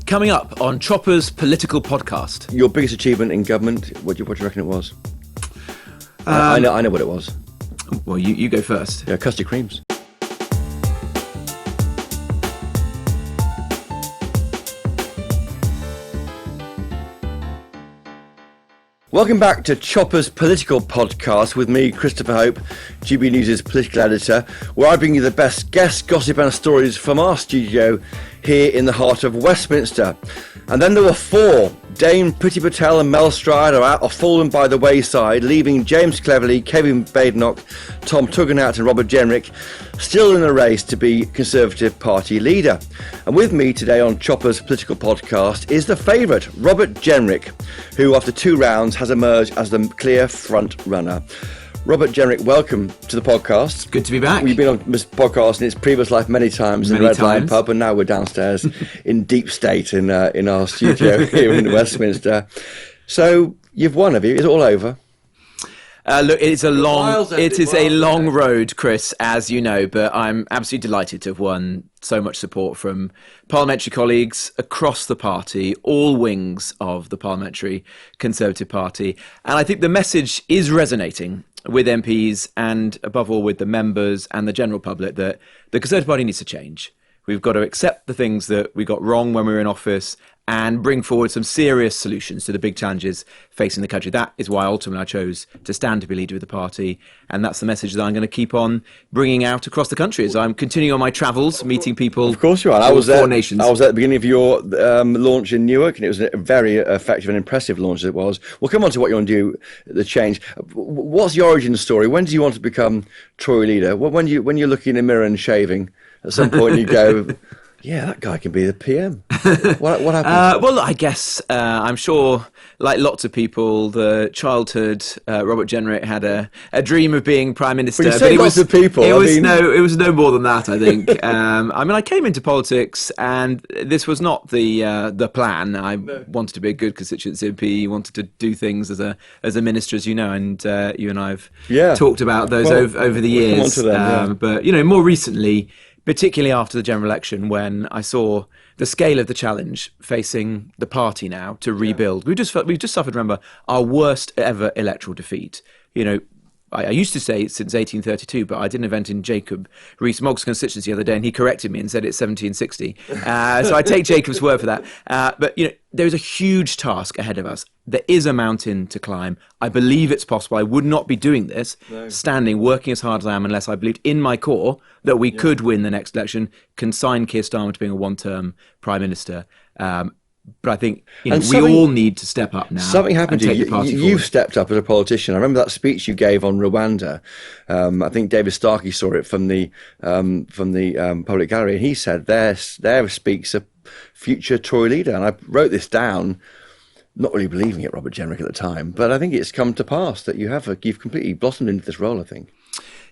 Coming up on Chopper's Political Podcast. Your biggest achievement in government, what do you reckon it was? I know what it was. Well, you go first. Yeah, custard creams. Welcome back to Chopper's Political Podcast with me, Christopher Hope, GB News' political editor, where I bring you the best guests, gossip and stories from our studio here in the heart of Westminster. And then there were four. Dame Priti Patel and Mel Stride are fallen by the wayside, leaving James Cleverly, Kevin Badenoch, Tom Tugendhat and Robert Jenrick still in the race to be Conservative Party leader. And with me today on Chopper's Political Podcast is the favourite, Robert Jenrick, who after 2 rounds has emerged as the clear front runner. Robert Jenrick, welcome to the podcast. Good to be back. You've been on this podcast in its previous life many times in the Red Lion pub, and now we're downstairs in deep state in our studio here in Westminster. So you've won, have you? Is it all over? Look, it is a long road, Chris, as you know, but I'm absolutely delighted to have won so much support from parliamentary colleagues across the party, all wings of the Parliamentary Conservative Party. And I think the message is resonating with MPs and, above all, with the members and the general public that the Conservative Party needs to change. We've got to accept the things that we got wrong when we were in office and bring forward some serious solutions to the big challenges facing the country. That is why ultimately I chose to stand to be leader of the party, and that's the message that I'm going to keep on bringing out across the country as I'm continuing on my travels, meeting people. Of course you are. I was there. I was at the beginning of your launch in Newark, and it was a very effective and impressive launch as it was. We'll come on to what you want to do, the change. What's your origin story? When did you want to become Tory leader? When you're looking in a mirror and shaving, at some point you go, yeah, that guy can be the PM. What happened? Well, I guess I'm sure, like lots of people, the childhood Robert Jenrick had a dream of being Prime Minister. But you say lots of people. It was no more than that, I think. I came into politics, and this was not the plan. I wanted to be a good constituency MP, wanted to do things as a minister, as you know, and you and I have talked about those over the years. Come on to them, But more recently, particularly after the general election, when I saw the scale of the challenge facing the party now to rebuild. We've just suffered, remember, our worst ever electoral defeat. I used to say since 1832, but I did an event in Jacob Rees-Mogg's constituency the other day, and he corrected me and said it's 1760. So I take Jacob's word for that. But there is a huge task ahead of us. There is a mountain to climb. I believe it's possible. I would not be doing this, working as hard as I am, unless I believed in my core that we could win the next election, consign Keir Starmer to being a one-term Prime Minister. But I think we all need to step up now. Something happened to you. You've stepped up as a politician. I remember that speech you gave on Rwanda. I think David Starkey saw it from the public gallery, and he said, "There speaks a future Tory leader." And I wrote this down, not really believing it, Robert Jenrick, at the time, but I think it's come to pass that you've completely blossomed into this role, I think.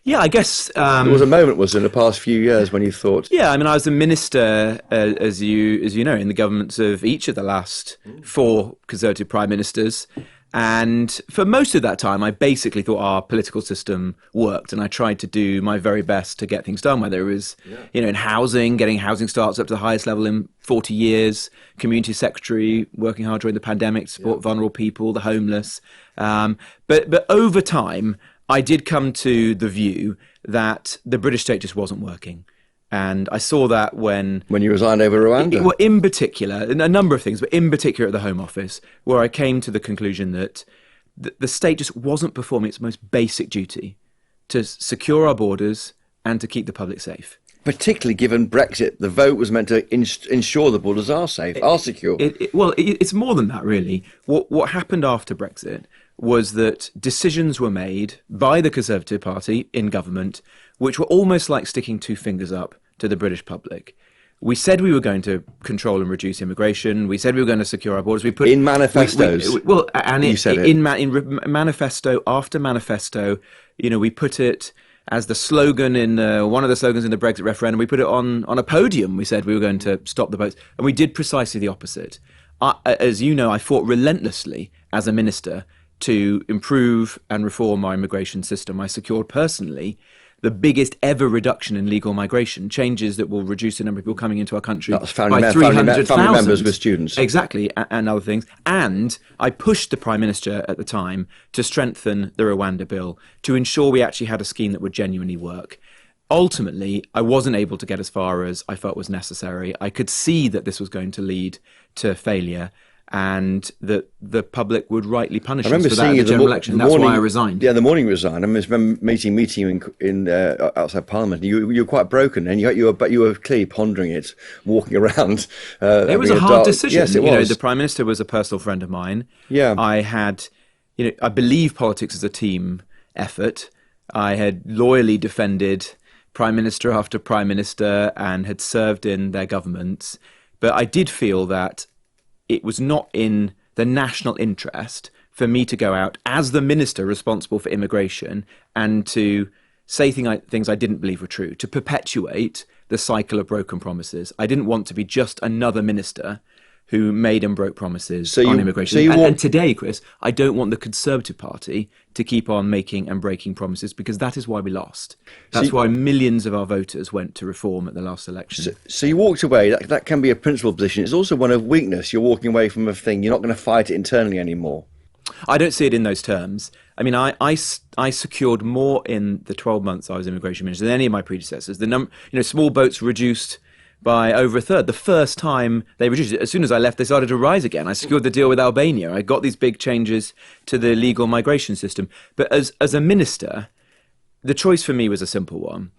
Yeah, I guess there was a moment, was in the past few years when you thought. Yeah, I was a minister, as you know, in the governments of each of the last 4 Conservative prime ministers, and for most of that time, I basically thought our political system worked, and I tried to do my very best to get things done. Whether it was, in housing, getting housing starts up to the highest level in 40 years, community secretary, working hard during the pandemic to support vulnerable people, the homeless, but over time, I did come to the view that the British state just wasn't working. And I saw that when you resigned over Rwanda? Well, in particular, a number of things, but in particular at the Home Office, where I came to the conclusion that the state just wasn't performing its most basic duty to secure our borders and to keep the public safe. Particularly given Brexit, the vote was meant to ensure the borders are safe, are secure. It's more than that, really. What happened after Brexit was that decisions were made by the Conservative Party in government, which were almost like sticking 2 fingers up to the British public. We said we were going to control and reduce immigration. We said we were going to secure our borders. We put in manifestos. In manifesto after manifesto, we put it as the slogan in one of the slogans in the Brexit referendum. We put it on a podium. We said we were going to stop the votes, and we did precisely the opposite. As you know, I fought relentlessly as a minister to improve and reform our immigration system. I secured personally the biggest ever reduction in legal migration, changes that will reduce the number of people coming into our country That's by 300,000. family members with students. Exactly, and other things. And I pushed the Prime Minister at the time to strengthen the Rwanda bill to ensure we actually had a scheme that would genuinely work. Ultimately, I wasn't able to get as far as I felt was necessary. I could see that this was going to lead to failure and that the public would rightly punish us for that at the general election. That's why I resigned. Yeah, the morning you resigned. I remember meeting you in outside Parliament. You were quite broken, and you were clearly pondering it, walking around. It was a hard decision. Yes, it was. The Prime Minister was a personal friend of mine. Yeah, I had, I believe politics is a team effort. I had loyally defended Prime Minister after Prime Minister and had served in their governments, but I did feel that it was not in the national interest for me to go out as the minister responsible for immigration and to say things I didn't believe were true, to perpetuate the cycle of broken promises. I didn't want to be just another minister who made and broke promises on immigration. And today, Chris, I don't want the Conservative Party to keep on making and breaking promises, because that is why we lost. That's why millions of our voters went to reform at the last election. So you walked away. That can be a principled position. It's also one of weakness. You're walking away from a thing. You're not going to fight it internally anymore. I don't see it in those terms. I mean, I secured more in the 12 months I was immigration minister than any of my predecessors. Small boats reduced by over a third. The first time they reduced it, as soon as I left, they started to rise again. I secured the deal with Albania. I got these big changes to the legal migration system. But as a minister, the choice for me was a simple one.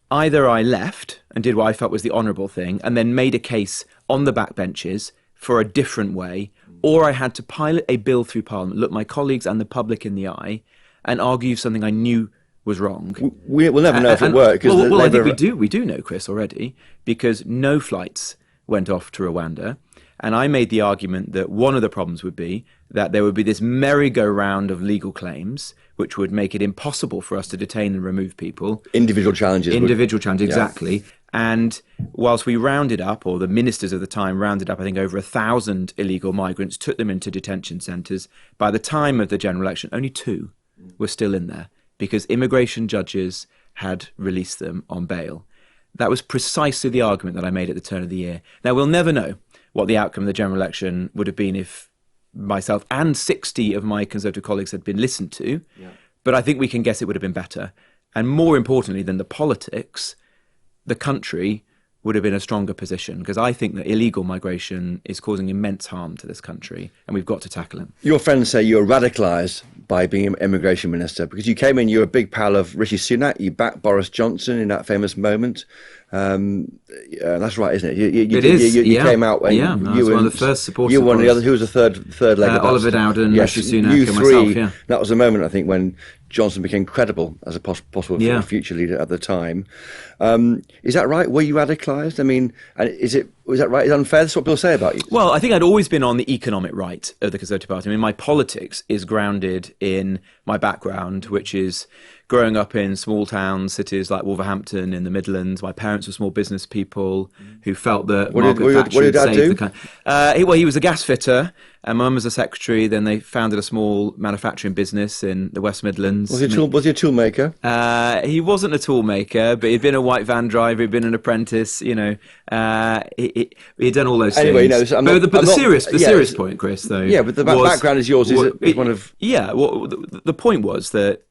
Either I left and did what I felt was the honourable thing and then made a case on the backbenches for a different way, or I had to pilot a bill through Parliament, look my colleagues and the public in the eye and argue something I knew was wrong. We'll never know if it worked. I think we do know, Chris, already, because no flights went off to Rwanda. And I made the argument that one of the problems would be that there would be this merry-go-round of legal claims, which would make it impossible for us to detain and remove people. Individual challenges, exactly. And whilst we rounded up, or the ministers of the time rounded up, I think over 1,000 illegal migrants, took them into detention centres, by the time of the general election, only 2 were still in there, because immigration judges had released them on bail. That was precisely the argument that I made at the turn of the year. Now, we'll never know what the outcome of the general election would have been if myself and 60 of my Conservative colleagues had been listened to, but I think we can guess it would have been better. And more importantly than the politics, the country would have been a stronger position, because I think that illegal migration is causing immense harm to this country and we've got to tackle it. Your friends say you were radicalised by being an immigration minister, because you came in, you were a big pal of Rishi Sunak, you backed Boris Johnson in that famous moment. That's right, isn't it? You came out when I was one of the first supporters. You were one of the other. Who was the third leg? Oliver Dowden, yes, Rishi Sunak, you and three. myself. That was the moment, I think, when Johnson became credible as a possible future leader at the time. Is that right? Were you radicalised? I mean, was that right? Is it unfair? That's what people say about you. Well, I think I'd always been on the economic right of the Conservative Party. I mean, my politics is grounded in my background, which is growing up in small towns, cities like Wolverhampton in the Midlands. My parents were small business people who felt that Margaret Thatcher had saved the country. He was a gas fitter, and my mum was a secretary. Then they founded a small manufacturing business in the West Midlands. Was he a tool maker? He wasn't a tool maker, but he'd been a white van driver. He'd been an apprentice. He'd done all those things. Anyway, the serious point, Chris, though. Yeah, but the background is yours. The point was that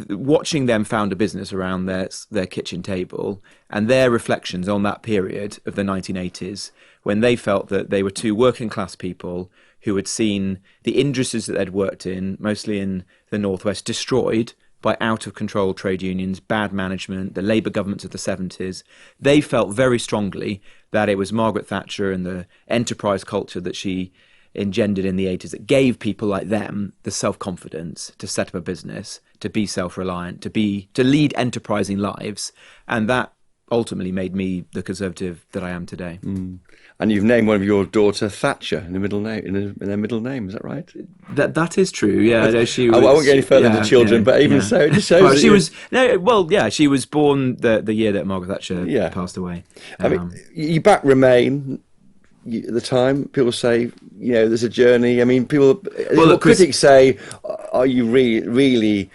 watching them found a business around their kitchen table and their reflections on that period of the 1980s, when they felt that they were 2 working class people who had seen the industries that they'd worked in, mostly in the Northwest, destroyed by out-of-control trade unions, bad management, the Labour governments of the 70s. They felt very strongly that it was Margaret Thatcher and the enterprise culture that she engendered in the 80s that gave people like them the self-confidence to set up a business, to be self-reliant, to lead enterprising lives. And that ultimately made me the Conservative that I am today. And you've named one of your daughter Thatcher in the middle name, in their middle name. Is that right? That is true. Yeah, she was, I won't get any further into children, but even so, it just shows. She was born the year that Margaret Thatcher passed away. I mean, you back Remain. At the time, people say, there's a journey. I mean, critics say, are you really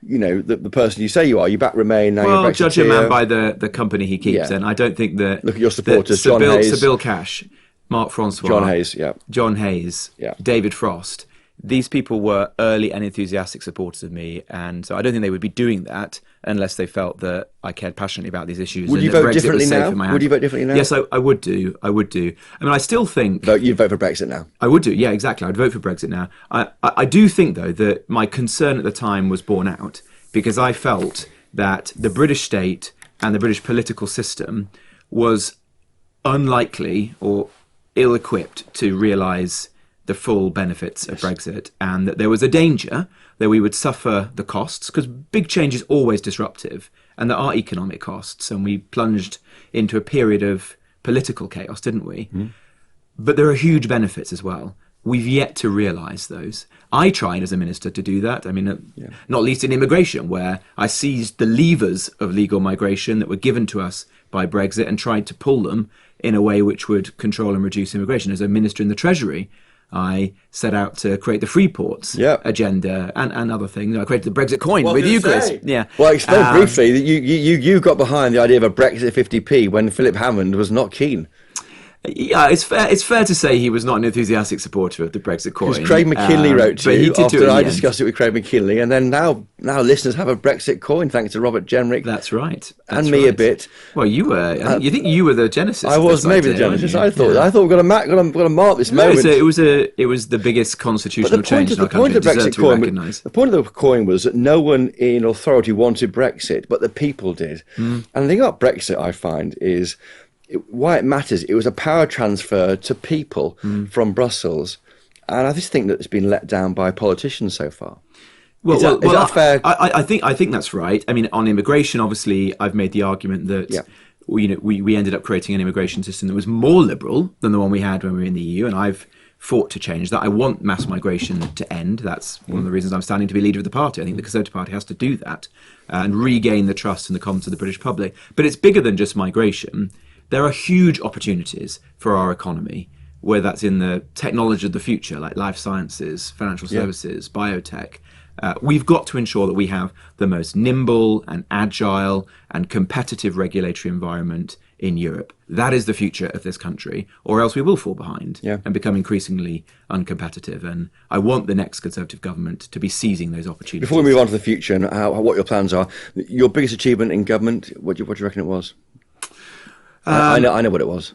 the person you say you are. You back Remain, now Well, you're judge a Brexiteer. man by the company he keeps, and I don't think that... Look at your supporters, Sir John Hayes. Sir Bill Cash, Mark Francois... John Hayes, David Frost. These people were early and enthusiastic supporters of me, and so I don't think they would be doing that unless they felt that I cared passionately about these issues. Would you vote differently now? Would you vote differently now? Yes, I would do. I mean, I still think... You'd vote for Brexit now? I would do, yeah, exactly. I'd vote for Brexit now. I do think, though, that my concern at the time was borne out, because I felt that the British state and the British political system was unlikely or ill-equipped to realise the full benefits of Brexit, and that there was a danger that we would suffer the costs, because big change is always disruptive, and there are economic costs, and we plunged into a period of political chaos, didn't we? But there are huge benefits as well. We've yet to realise those. I tried as a minister to do that. I mean, not least in immigration, where I seized the levers of legal migration that were given to us by Brexit and tried to pull them in a way which would control and reduce immigration. As a minister in the Treasury, I set out to create the free ports agenda and other things. I created the Brexit coin with you, Chris. Yeah. Well, explain briefly that you got behind the idea of a Brexit 50p when Philip Hammond was not keen. Yeah, it's fair to say he was not an enthusiastic supporter of the Brexit coin. Because Craig McKinley wrote to you after I discussed it with Craig McKinley, and then now listeners have a Brexit coin thanks to Robert Jenrick. That's right. And me a bit. Well, you were. You think you were the genesis? I was maybe the genesis. I thought we're going to mark this moment. It was the biggest constitutional change in our country. The point of the coin was that no one in authority wanted Brexit, but the people did. And the thing about Brexit, I find, is why it matters. It was a power transfer to people from Brussels, and I just think that it's been let down by politicians so far. Is that fair? I think that's right. I mean, on immigration, obviously, I've made the argument that we ended up creating an immigration system that was more liberal than the one we had when we were in the EU, and I've fought to change that. I want mass migration to end. That's one of the reasons I'm standing to be leader of the party. I think the Conservative Party has to do that and regain the trust and the confidence of the British public. But it's bigger than just migration. There are huge opportunities for our economy, whether that's in the technology of the future, like life sciences, financial services, biotech. We've got to ensure that we have the most nimble and agile and competitive regulatory environment in Europe. That is the future of this country, or else we will fall behind and become increasingly uncompetitive. And I want the next Conservative government to be seizing those opportunities. Before we move on to the future and what your plans are, your biggest achievement in government, what do you reckon it was? I know what it was.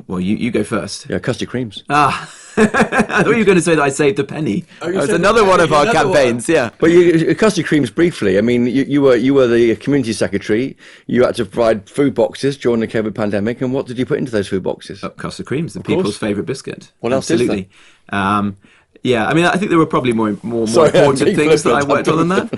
Well, you go first. Yeah, custard creams. I thought you were going to say that I saved a penny. That was another one of our campaigns, yeah. But custard creams, briefly. I mean, you were the community secretary. You had to provide food boxes during the COVID pandemic. And what did you put into those food boxes? Custard creams, the people's favourite biscuit. What else is there? Yeah, I mean, I think there were probably more important things that I worked on than that.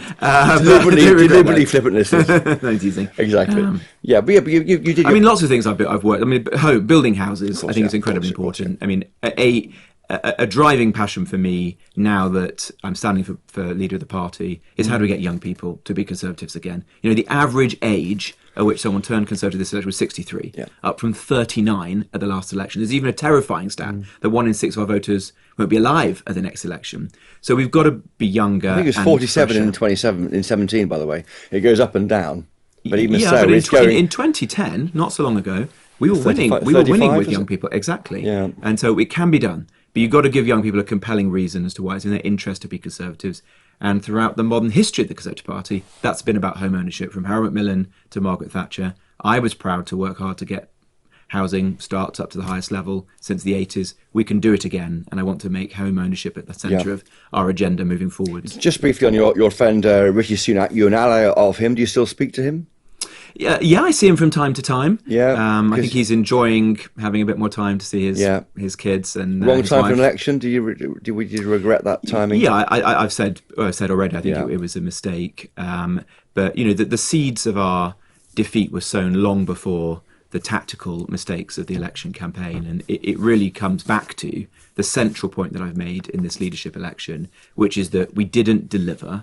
Deliberately flippant listeners. No teasing. Exactly. But you did. I mean, lots of things I've worked. I mean, building houses, I think is incredibly important. I mean, a driving passion for me now that I'm standing for leader of the party is how do we get young people to be Conservatives again? You know, the average age at which someone turned Conservative this election was 63, up from 39 at the last election. There's even a terrifying stat that 1 in 6 of our voters won't be alive at the next election. So we've got to be younger. I think it was 47 in 17, by the way. It goes up and down. But even so, but it's going... in 2010, not so long ago, we were winning. We were winning with young people. Exactly. Yeah. And so it can be done. But you've got to give young people a compelling reason as to why it's in their interest to be Conservatives. And throughout the modern history of the Conservative Party, that's been about home ownership, from Harold Macmillan to Margaret Thatcher. I was proud to work hard to get housing starts up to the highest level since the 80s. We can do it again, and I want to make home ownership at the centre of our agenda moving forward. Just briefly on your friend Rishi Sunak, you're an ally of him. Do you still speak to him? Yeah, I see him from time to time. Yeah, I think he's enjoying having a bit more time to see his kids and wrong his time wife. for an election. Do you regret that timing? Yeah, I've said already. I think it was a mistake. But you know, the seeds of our defeat were sown long before the tactical mistakes of the election campaign, and it really comes back to the central point that I've made in this leadership election, which is that we didn't deliver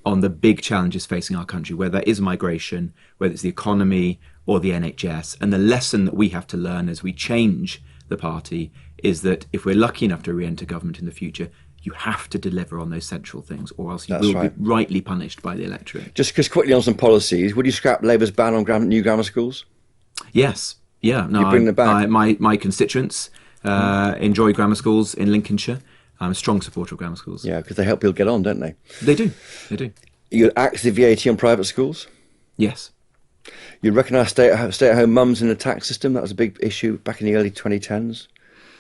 on the big challenges facing our country, whether that is migration, whether it's the economy or the NHS. And the lesson that we have to learn as we change the party is that if we're lucky enough to re-enter government in the future, You have to deliver on those central things, or else you That's will right. be rightly punished by the electorate. Just quickly on some policies, would you scrap Labour's ban on new grammar schools? Yes, yeah. No, You bring them back? my constituents enjoy grammar schools in Lincolnshire. I'm a strong supporter of grammar schools. Yeah, because they help people get on, don't they? They do. They do. You'd axe the VAT on private schools? Yes. You'd recognise stay-at-home mums in the tax system? That was a big issue back in the early 2010s.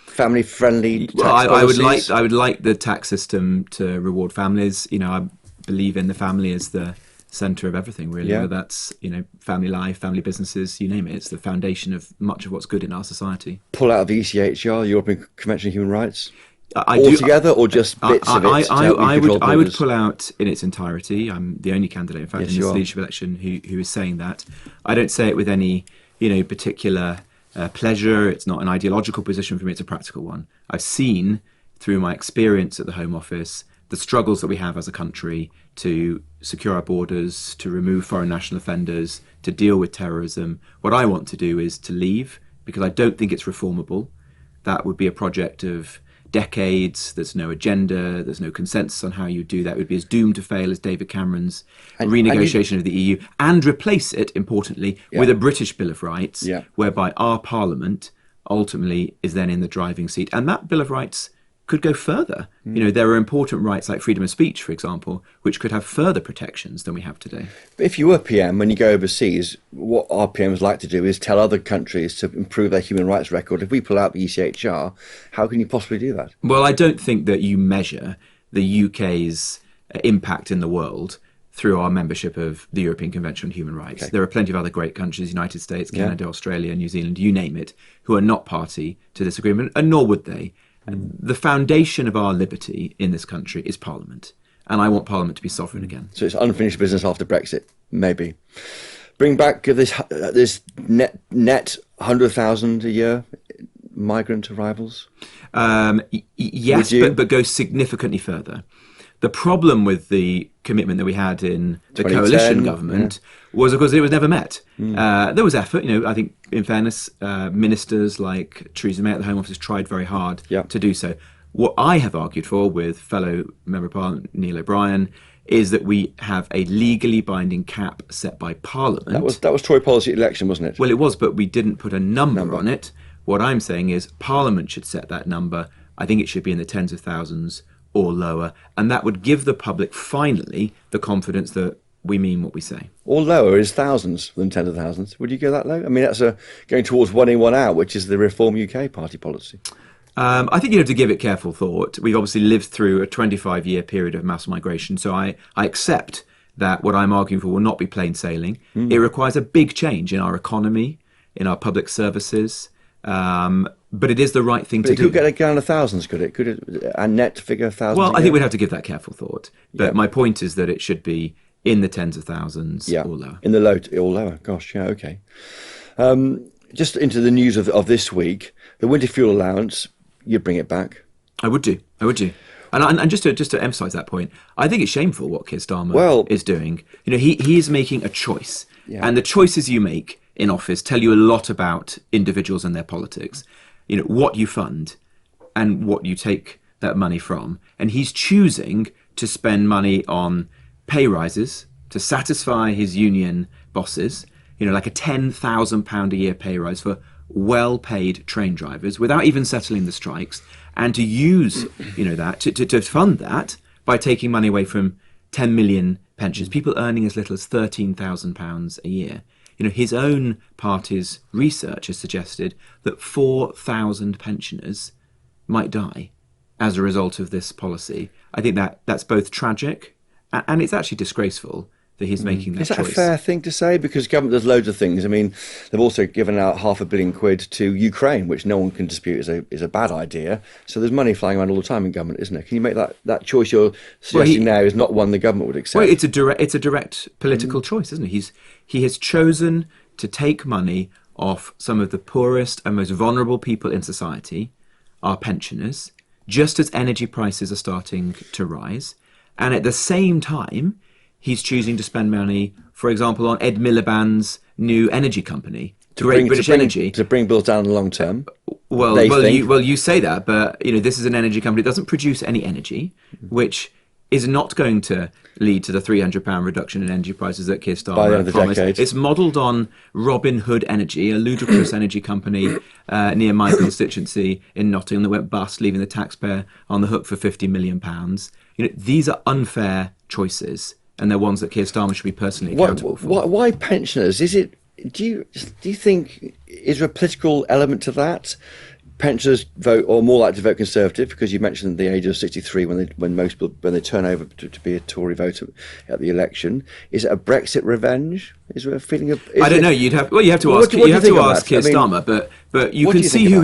Family-friendly tax policies? I would like the tax system to reward families. I believe in the family as the centre of everything, really. Yeah. Whether that's family life, family businesses, you name it. It's the foundation of much of what's good in our society. Pull out of the ECHR, European Convention on Human Rights? I Altogether, or just bits of it? I would pull out in its entirety. I'm the only candidate, in fact, Yes, in you this are. leadership election who is saying that. I don't say it with any particular pleasure. It's not an ideological position for me. It's a practical one. I've seen through my experience at the Home Office the struggles that we have as a country to secure our borders, to remove foreign national offenders, to deal with terrorism. What I want to do is to leave, because I don't think it's reformable. That would be a project of decades. There's no agenda. There's no consensus on how you do that. It would be as doomed to fail as David Cameron's renegotiation of the EU, and replace it, importantly, with a British Bill of Rights, whereby our Parliament ultimately is then in the driving seat. And that Bill of Rights could go further. There are important rights like freedom of speech, for example, which could have further protections than we have today. But if you were PM, when you go overseas, what our PMs like to do is tell other countries to improve their human rights record. If we pull out the ECHR, how can you possibly do that? Well, I don't think that you measure the UK's impact in the world through our membership of the European Convention on Human Rights. Okay. There are plenty of other great countries, United States, Canada, Australia, New Zealand, you name it, who are not party to this agreement, and nor would they. The foundation of our liberty in this country is Parliament, and I want Parliament to be sovereign again. So it's unfinished business after Brexit, maybe. Bring back this net 100,000 a year migrant arrivals? Yes, but go significantly further. The problem with the commitment that we had in the coalition government was, of course, it was never met. There was effort. I think, in fairness, ministers like Theresa May at the Home Office tried very hard to do so. What I have argued for with fellow Member of Parliament Neil O'Brien is that we have a legally binding cap set by Parliament. That was Tory policy at election, wasn't it? Well, it was, but we didn't put a number on it. What I'm saying is Parliament should set that number. I think it should be in the tens of thousands or lower, and that would give the public finally the confidence that we mean what we say. Or lower is thousands than tens of thousands. Would you go that low? I mean, that's going towards one in, one out, which is the Reform UK party policy. I think you have to give it careful thought. We've obviously lived through a 25-year period of mass migration, so I accept that what I'm arguing for will not be plain sailing. It requires a big change in our economy, in our public services, but it is the right thing to do. It could get down to thousands, could it? Could it a net figure thousands? Well, I think we'd have to give that careful thought. But my point is that it should be in the tens of thousands or lower. In the low or lower. Gosh, yeah, okay. Just into the news of this week, the winter fuel allowance, you'd bring it back? I would do. And just to emphasise that point, I think it's shameful what Keir Starmer is doing. He is making a choice. And the choices you make in office tell you a lot about individuals and their politics. What you fund and what you take that money from. And he's choosing to spend money on pay rises to satisfy his union bosses, like a £10,000 a year pay rise for well-paid train drivers without even settling the strikes, and to use that to fund that by taking money away from 10 million pensions, people earning as little as £13,000 a year. His own party's research has suggested that 4,000 pensioners might die as a result of this policy. I think that's both tragic and it's actually disgraceful that he's making that choice. Is that a fair thing to say? Because government does loads of things. I mean, they've also given out £500 million to Ukraine, which no one can dispute is a bad idea. So there's money flying around all the time in government, isn't there? Can you make that choice you're suggesting now is not one the government would accept? Well, it's a direct political choice, isn't it? He has chosen to take money off some of the poorest and most vulnerable people in society, our pensioners, just as energy prices are starting to rise. And at the same time, he's choosing to spend money, for example, on Ed Miliband's new energy company, British Energy. To bring bills down in the long term. Well, they well, think. you say that, but this is an energy company that doesn't produce any energy, which is not going to lead to the £300 reduction in energy prices that Keir By the end Starmer of the promised. decade. It's modelled on Robin Hood Energy, a ludicrous energy company near my constituency in Nottingham that went bust, leaving the taxpayer on the hook for £50 million. These are unfair choices, and they're ones that Keir Starmer should be personally accountable for. Why pensioners? Do you think, is there a political element to that? Pensioners vote, or more likely to vote Conservative, because you mentioned the age of 63 when most people, when they turn over to be a Tory voter at the election. Is it a Brexit revenge? Is there a feeling of? I don't know. You have to ask. What You have to about ask that? Keir Starmer, but you can see who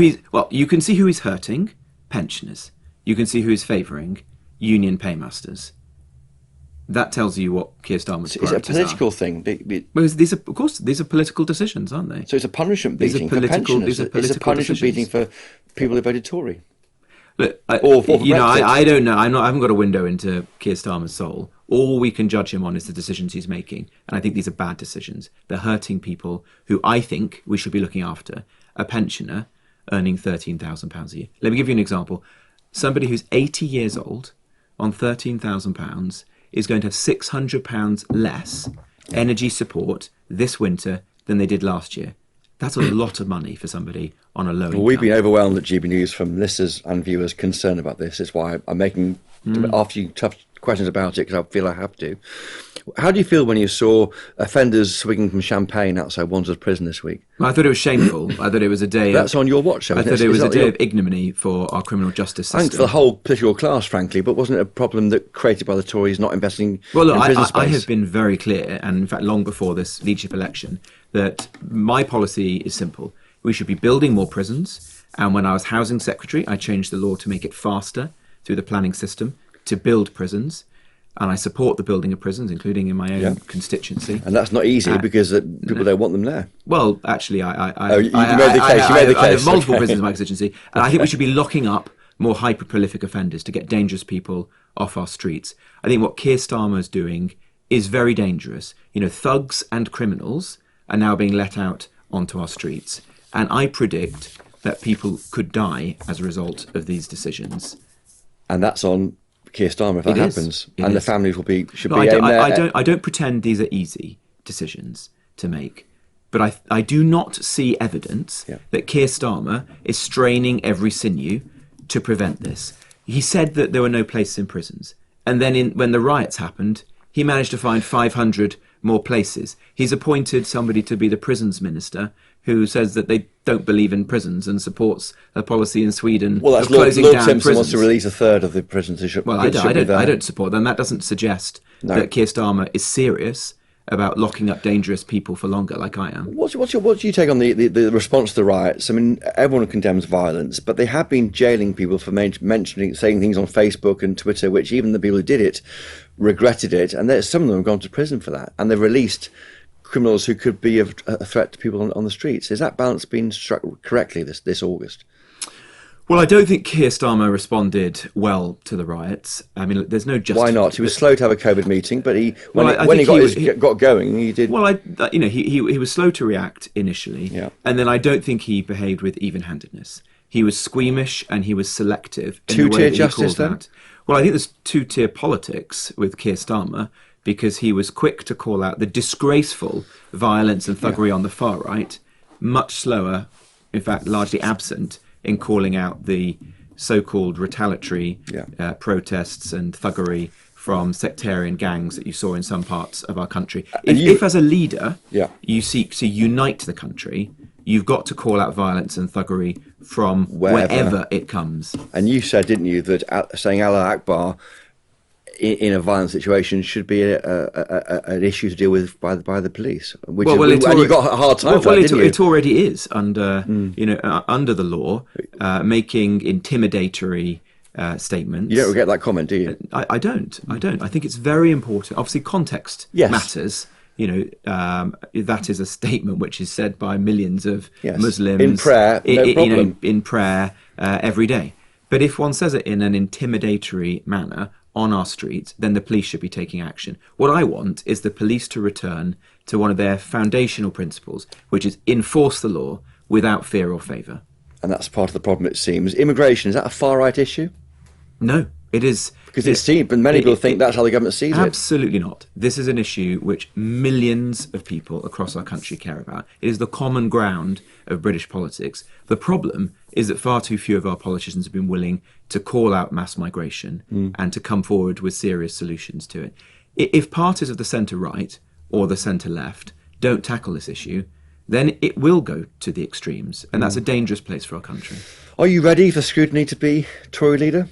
you can see who he's hurting: pensioners. You can see who he's favouring: union paymasters. That tells you what Keir Starmer's priorities are. Is it a political thing? Well, these are political decisions, aren't they? So it's a punishment beating for pensioners. It's a punishment beating for people who voted Tory. Look, I don't know. I haven't got a window into Keir Starmer's soul. All we can judge him on is the decisions he's making, and I think these are bad decisions. They're hurting people who I think we should be looking after. A pensioner earning £13,000 a year. Let me give you an example. Somebody who's 80 years old on £13,000 is going to have £600 less energy support this winter than they did last year. That's a lot of money for somebody on a low income. We've been overwhelmed at GB News from listeners and viewers concerned about this. It's why I'm making after you tough questions about it, because I feel I have to. How do you feel when you saw offenders swinging from champagne outside Wandsworth Prison this week? I thought it was shameful. I thought it was a day. That's on your watch. I thought it was a day of ignominy for our criminal justice system. Thanks for the whole political class, frankly, but wasn't it a problem that created by the Tories not investing in prison space? I have been very clear, and in fact long before this leadership election, that my policy is simple. We should be building more prisons, and when I was Housing Secretary, I changed the law to make it faster through the planning system to build prisons. And I support the building of prisons, including in my own constituency. And that's not easy because people don't want them there. Well, actually, you made the case. I have multiple prisons in my constituency, and I think we should be locking up more hyper-prolific offenders to get dangerous people off our streets. I think what Keir Starmer is doing is very dangerous. Thugs and criminals are now being let out onto our streets, and I predict that people could die as a result of these decisions. And that's on Keir Starmer if that happens, and the families should be aimed there. I don't pretend these are easy decisions to make, but I do not see evidence that Keir Starmer is straining every sinew to prevent this. He said that there were no places in prisons, and then when the riots happened, he managed to find 500 more places. He's appointed somebody to be the prisons minister who says that they don't believe in prisons and supports a policy in Sweden of closing down prisons. Simpson wants to release a third of the prisons. I don't support them. That doesn't suggest that Keir Starmer is serious about locking up dangerous people for longer, like I am. What's your take on the response to the riots? I mean, everyone condemns violence, but they have been jailing people for saying things on Facebook and Twitter, which even the people who did it regretted it, and some of them have gone to prison for that, and they've released criminals who could be a threat to people on the streets. Is that balance being struck correctly this August? Well, I don't think Keir Starmer responded well to the riots. I mean, there's no justice. Why not? He was slow to have a COVID meeting, but when he got going, he did. Well, he was slow to react initially, and then I don't think he behaved with even-handedness. He was squeamish and he was selective. Two-tier justice, then? Well, I think there's two-tier politics with Keir Starmer, because he was quick to call out the disgraceful violence and thuggery on the far right, much slower, in fact, largely absent in calling out the so-called retaliatory protests and thuggery from sectarian gangs that you saw in some parts of our country. If as a leader, you seek to unite the country, you've got to call out violence and thuggery from wherever it comes. And you said, didn't you, that saying Allah Akbar in a violent situation should be an issue to deal with by the police. And you got a hard time for that, didn't you? It already is under under the law, making intimidatory statements. You don't regret that comment, do you? I don't. I think it's very important. Obviously, context matters. That is a statement which is said by millions of Muslims in prayer, no problem. In prayer every day. But if one says it in an intimidatory manner on our streets, then the police should be taking action. What I want is the police to return to one of their foundational principles, which is enforce the law without fear or favour. and that's part of the problem, it seems. Immigration, is that a far-right issue? No, it is. Because it seems, but many people think that's how the government sees it. Absolutely not. This is an issue which millions of people across our country care about. It is the common ground of British politics. The problem is that far too few of our politicians have been willing to call out mass migration and to come forward with serious solutions to it. If parties of the centre-right or the centre-left don't tackle this issue, then it will go to the extremes, and that's a dangerous place for our country. Are you ready for scrutiny to be Tory leader?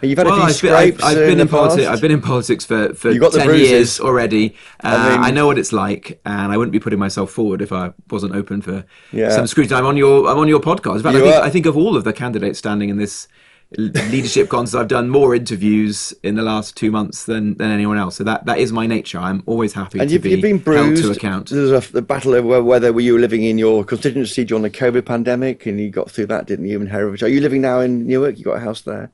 You've had a few I've scrapes been in politics. I've been in politics for 10 bruises. years already. I know what it's like, and I wouldn't be putting myself forward if I wasn't open for some scrutiny. I'm on your podcast. In fact, I think of all of the candidates standing in this leadership contest, I've done more interviews in the last 2 months than anyone else. So that is my nature. I'm always happy to be you've been bruised. held to account. There's a battle over whether you were living in your constituency during the COVID pandemic, and you got through that, didn't you? In Herefordshire, are you living now in Newark? You got a house there.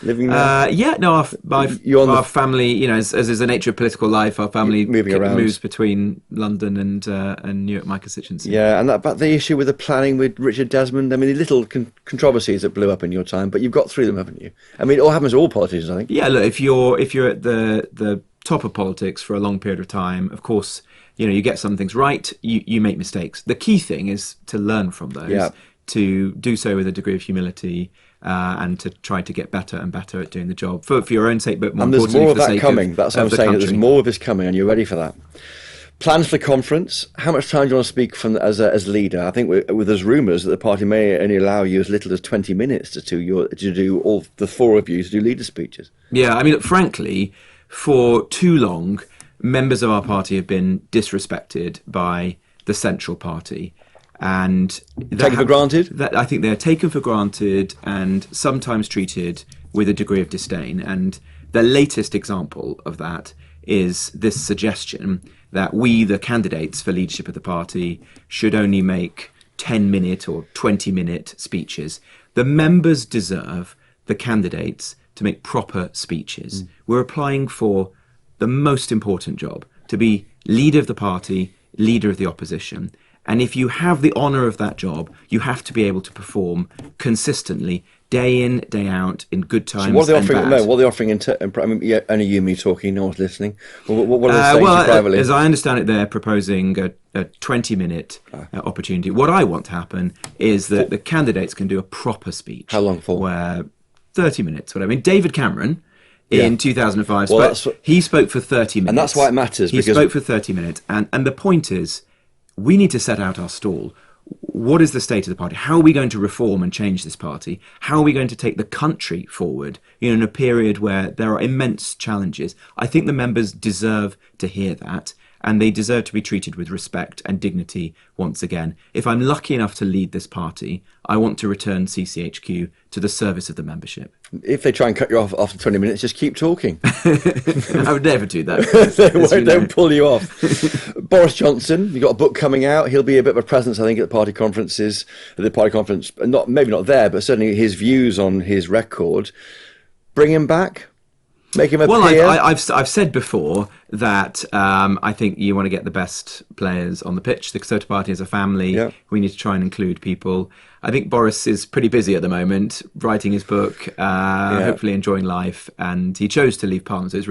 Living there? Our family, as is the nature of political life, our family moves between London and Newark, my constituency. Yeah, and but the issue with the planning with Richard Desmond, I mean, the little controversies that blew up in your time, but you've got through them, haven't you? I mean, it all happens to all politicians, I think. Yeah, look, if you're at the top of politics for a long period of time, of course, you get some things right, you make mistakes. The key thing is to learn from those, to do so with a degree of humility, and to try to get better and better at doing the job for your own sake, but more importantly for the sake of the country. That's what I'm saying. There's more of this coming, and you're ready for that. Plans for the conference. How much time do you want to speak as leader? I think there's rumours that the party may only allow you as little as 20 minutes to do all the four of you to do leader speeches. Yeah, I mean, frankly, for too long, members of our party have been disrespected by the central party. And taken for granted? I think they're taken for granted and sometimes treated with a degree of disdain. And the latest example of that is this suggestion that we, the candidates for leadership of the party, should only make 10-minute or 20-minute speeches. The members deserve the candidates to make proper speeches. We're applying for the most important job, to be leader of the party, leader of the opposition. And if you have the honour of that job, you have to be able to perform consistently, day in, day out, in good times and bad. What are they offering only you and me talking, no one's listening. What are they saying privately? As I understand it, they're proposing a 20-minute opportunity. What I want to happen is that the candidates can do a proper speech. How long for? Where 30 minutes, whatever. I mean, David Cameron in 2005, he spoke for 30 minutes. And that's why it matters. He spoke for 30 minutes. And the point is, we need to set out our stall. What is the state of the party? How are we going to reform and change this party? How are we going to take the country forward in a period where there are immense challenges? I think the members deserve to hear that, and they deserve to be treated with respect and dignity once again. If I'm lucky enough to lead this party, I want to return CCHQ to the service of the membership. If they try and cut you off after 20 minutes, just keep talking. I would never do that. They won't pull you off. Boris Johnson, you've got a book coming out. He'll be a bit of a presence, I think, at the party conferences. Maybe not there, but certainly his views on his record. Bring him back. Make him appear. Well, I've said before that I think you want to get the best players on the pitch. The Conservative Party is a family. Yeah. We need to try and include people. I think Boris is pretty busy at the moment, writing his book, hopefully enjoying life, and he chose to leave Parliament. So it's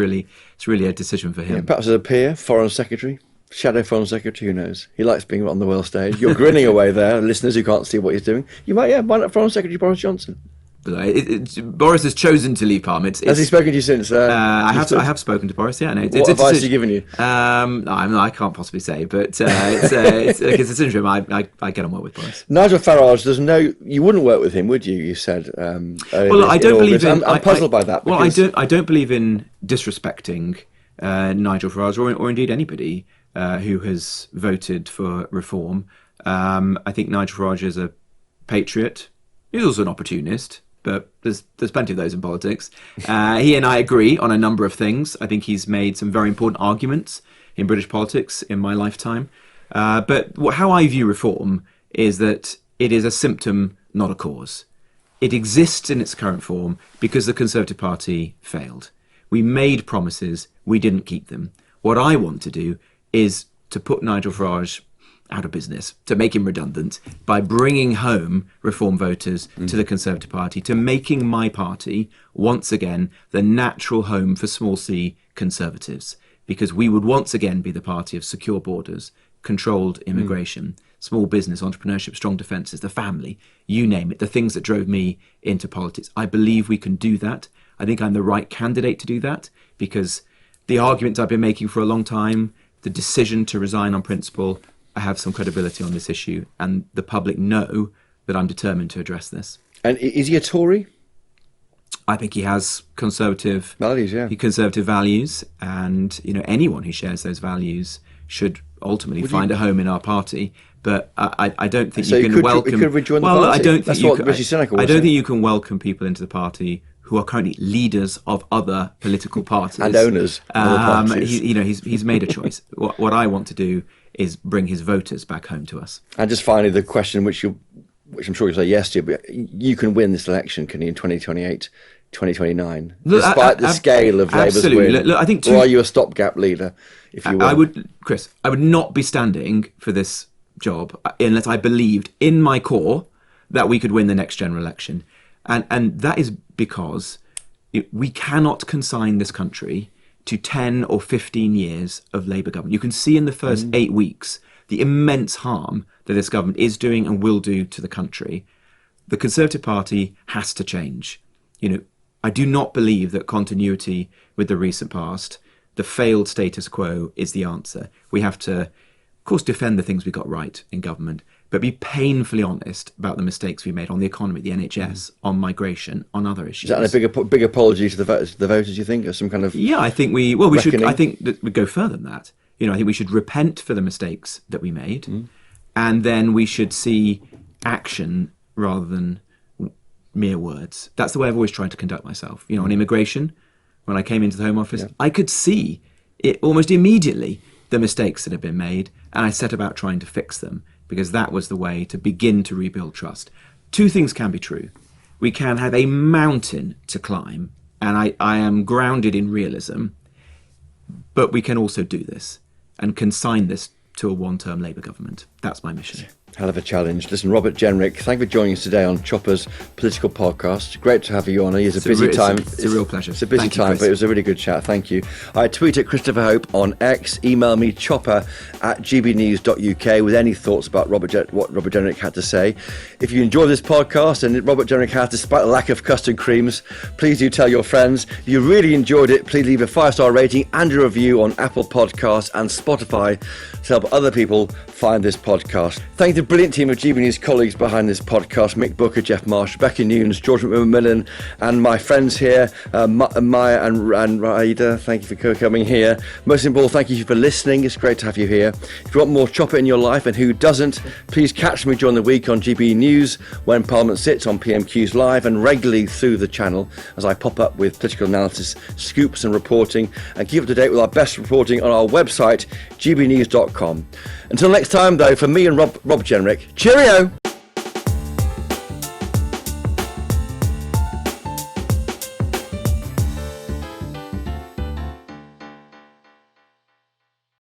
really a decision for him. Yeah, perhaps as a peer, Foreign Secretary, Shadow Foreign Secretary, who knows? He likes being on the world stage. You're grinning away there, listeners who can't see what he's doing. You might, why not Foreign Secretary Boris Johnson? Boris has chosen to leave Parliament. Has he spoken to you since? I have spoken to Boris. Yeah, no. What advice has he given you? I can't possibly say, but it's a decision. I get on well with Boris. Nigel Farage, you wouldn't work with him, would you? You said. Well, I don't believe in. I'm puzzled by that. Well, I don't believe in disrespecting Nigel Farage or indeed anybody who has voted for reform. I think Nigel Farage is a patriot. He's also an opportunist. But there's plenty of those in politics. He and I agree on a number of things. I think he's made some very important arguments in British politics in my lifetime. But how I view reform is that it is a symptom, not a cause. It exists in its current form because the Conservative Party failed. We made promises, we didn't keep them. What I want to do is to put Nigel Farage out of business, to make him redundant, by bringing home reform voters to the Conservative Party, to making my party once again the natural home for small c Conservatives, because we would once again be the party of secure borders, controlled immigration, small business, entrepreneurship, strong defences, the family, you name it, the things that drove me into politics. I believe we can do that. I think I'm the right candidate to do that, because the arguments I've been making for a long time, the decision to resign on principle, I have some credibility on this issue, and the public know that I'm determined to address this. And is he a Tory? I think he has conservative values, conservative values, and anyone who shares those values should ultimately find a home in our party. But I don't think you can welcome. Could rejoin the party. I don't think I don't think you can welcome people into the party who are currently leaders of other political parties and owners. He's made a choice. What I want to do is bring his voters back home to us. And just finally, the question which I'm sure you'll say yes to, but you can win this election, can you, in 2028, 2029, despite the scale of Labour's win? Look, I think or are you a stopgap leader, if you will? Chris, I would not be standing for this job unless I believed in my core that we could win the next general election. And that is because we cannot consign this country to 10 or 15 years of Labour government. You can see in the first 8 weeks the immense harm that this government is doing and will do to the country. The Conservative Party has to change. I do not believe that continuity with the recent past, the failed status quo, is the answer. We have to, of course, defend the things we got right in government, but be painfully honest about the mistakes we made on the economy, the NHS, on migration, on other issues. Is that a big apology to the voters, you think, or some kind of I think we should. I think that we go further than that. I think we should repent for the mistakes that we made, and then we should see action rather than mere words. That's the way I've always tried to conduct myself. On immigration, when I came into the Home Office, I could see it almost immediately, the mistakes that had been made, and I set about trying to fix them, because that was the way to begin to rebuild trust. Two things can be true. We can have a mountain to climb, and I am grounded in realism, but we can also do this and consign this to a one-term Labour government. That's my mission. Hell of a challenge. Listen, Robert Jenrick, thank you for joining us today on Chopper's Political Podcast. Great to have you on. It's a busy time. It's a real pleasure. It's a busy time, but it was a really good chat. Thank you. I tweet at Christopher Hope on X. Email me chopper@gbnews.uk with any thoughts about what Robert Jenrick had to say. If you enjoy this podcast and Robert Jenrick has, despite the lack of custard creams, please do tell your friends. If you really enjoyed it, please leave a 5-star rating and a review on Apple Podcasts and Spotify to help other people find this podcast. Thank the brilliant team of GB News colleagues behind this podcast: Mick Booker, Jeff Marsh, Rebecca Nunes, George McMillan, and my friends here, Maya and Raida. Thank you for coming here. Most of all, thank you for listening. It's great to have you here. If you want more Chopper in your life, and who doesn't, please catch me during the week on GB News when Parliament sits on PMQs Live, and regularly through the channel as I pop up with political analysis, scoops and reporting, and keep up to date with our best reporting on our website, gbnews.com. Until next time, though, for me and Rob Jenrick, cheerio!